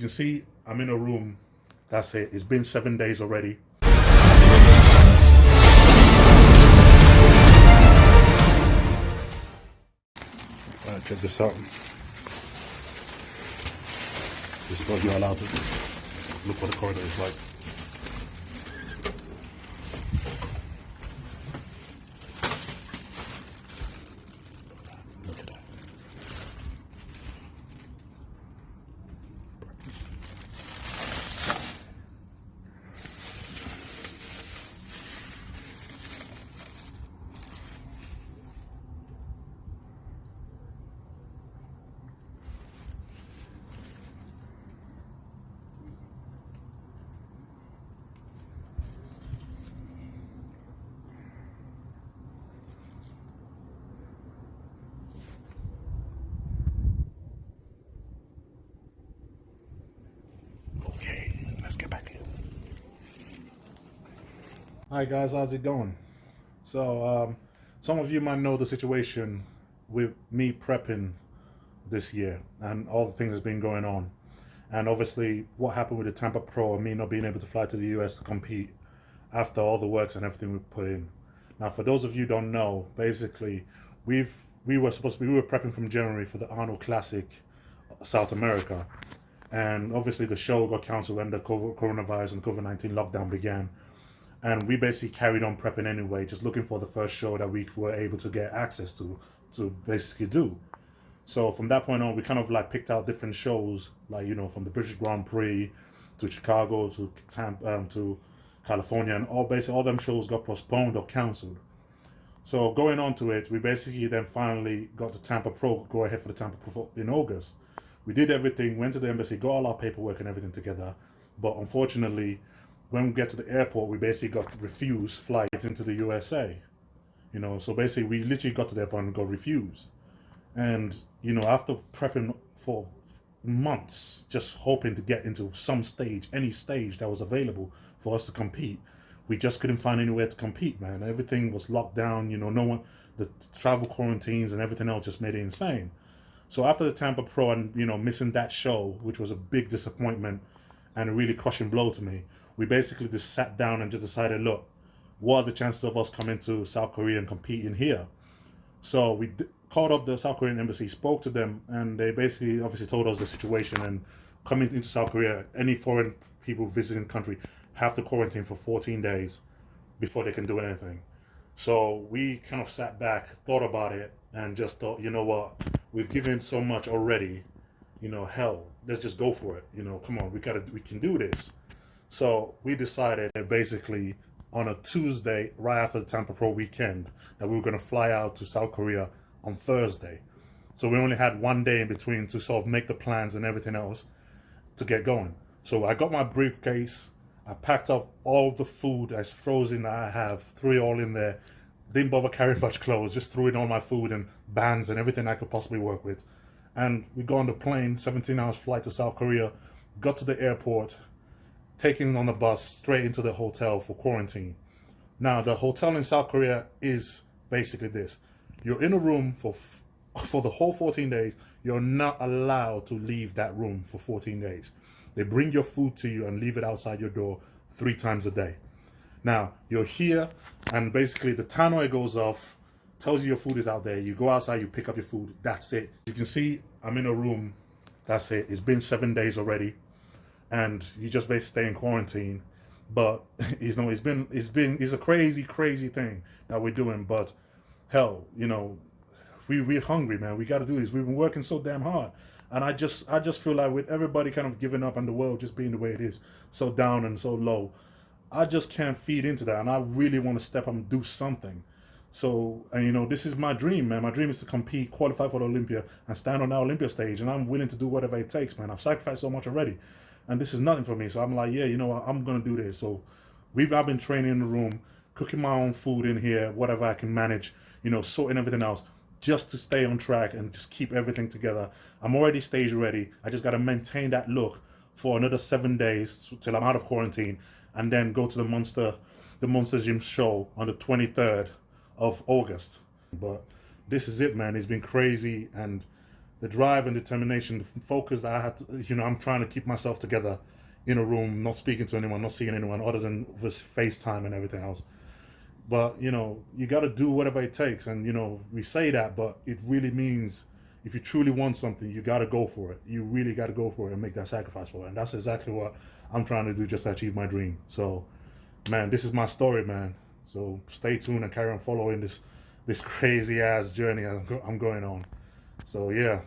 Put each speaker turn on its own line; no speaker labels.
can see, I'm in a room. That's it. It's been 7 days already. Check this out. This is what you're allowed to do. Look what the corridor is like. Look at that. Okay, let's get back in. Hi guys, how's it going? So, some of you might know the situation with me prepping this year and all the things that's been going on. And obviously what happened with the Tampa Pro and me not being able to fly to the US to compete after all the works and everything we put in. Now, for those of you who don't know, basically, we were prepping from January for the Arnold Classic South America. And obviously the show got cancelled when the coronavirus and COVID-19 lockdown began. And we basically carried on prepping anyway, just looking for the first show that we were able to get access to basically do. So from that point on, we kind of like picked out different shows, like, you know, from the British Grand Prix to Chicago to Tampa to California, and all them shows got postponed or cancelled. So going on to it, we basically then finally got the Tampa Pro, go ahead for the Tampa Pro in August. We did everything, went to the embassy, got all our paperwork and everything together. But unfortunately, when we get to the airport, we basically got refused flights into the USA. You know, so basically we literally got to the airport and got refused. And, you know, after prepping for months, just hoping to get into some stage, any stage that was available for us to compete, we just couldn't find anywhere to compete, man. Everything was locked down, you know, no one, the travel quarantines and everything else just made it insane. So after the Tampa Pro and, you know, missing that show, which was a big disappointment and a really crushing blow to me, we basically just sat down and just decided, look, what are the chances of us coming to South Korea and competing here? So we called up the South Korean embassy, spoke to them, and they basically obviously told us the situation. And coming into South Korea, any foreign people visiting the country have to quarantine for 14 days before they can do anything. So we kind of sat back, thought about it, and just thought, you know what, we've given so much already, you know, hell, let's just go for it. You know, come on, we can do this. So we decided that basically on a Tuesday, right after the Tampa Pro weekend, that we were going to fly out to South Korea on Thursday. So we only had one day in between to sort of make the plans and everything else to get going. So I got my briefcase, I packed up all the food that's frozen that I have, threw it all in there, didn't bother carrying much clothes, just threw in all my food and bands and everything I could possibly work with. And we got on the plane, 17 hours flight to South Korea, got to the airport, taken on the bus straight into the hotel for quarantine. Now, the hotel in South Korea is basically this. You're in a room for the whole 14 days. You're not allowed to leave that room for 14 days. They bring your food to you and leave it outside your door 3 times a day. Now, you're here, and basically the tannoy goes off, tells you your food is out there. You go outside, you pick up your food. That's it. You can see I'm in a room. That's it. It's been 7 days already. And you just basically stay in quarantine. But it's a crazy thing that we're doing. But hell, you know, we're hungry, man. We got to do this. We've been working so damn hard, and I just feel like with everybody kind of giving up and the world just being the way it is, so down and so low, I just can't feed into that, and I really want to step up and do something. So, and you know, this is my dream, man. My dream is to compete, qualify for the Olympia, and stand on that Olympia stage, and I'm willing to do whatever it takes, man. I've sacrificed so much already. And this is nothing for me. So I'm like, yeah, you know what? I'm going to do this. So I've been training in the room, cooking my own food in here, whatever I can manage, you know, sorting everything else just to stay on track and just keep everything together. I'm already stage ready. I just got to maintain that look for another 7 days till I'm out of quarantine, and then go to the Monsterzym show on the 23rd of August. But this is it, man. It's been crazy, and the drive and determination, the focus that I had to, you know, I'm trying to keep myself together in a room, not speaking to anyone, not seeing anyone other than this FaceTime and everything else. But, you know, you got to do whatever it takes. And, you know, we say that, but it really means if you truly want something, you got to go for it. You really got to go for it and make that sacrifice for it. And that's exactly what I'm trying to do, just to achieve my dream. So, man, this is my story, man. So stay tuned and carry on following this crazy ass journey I'm going on. So, yeah.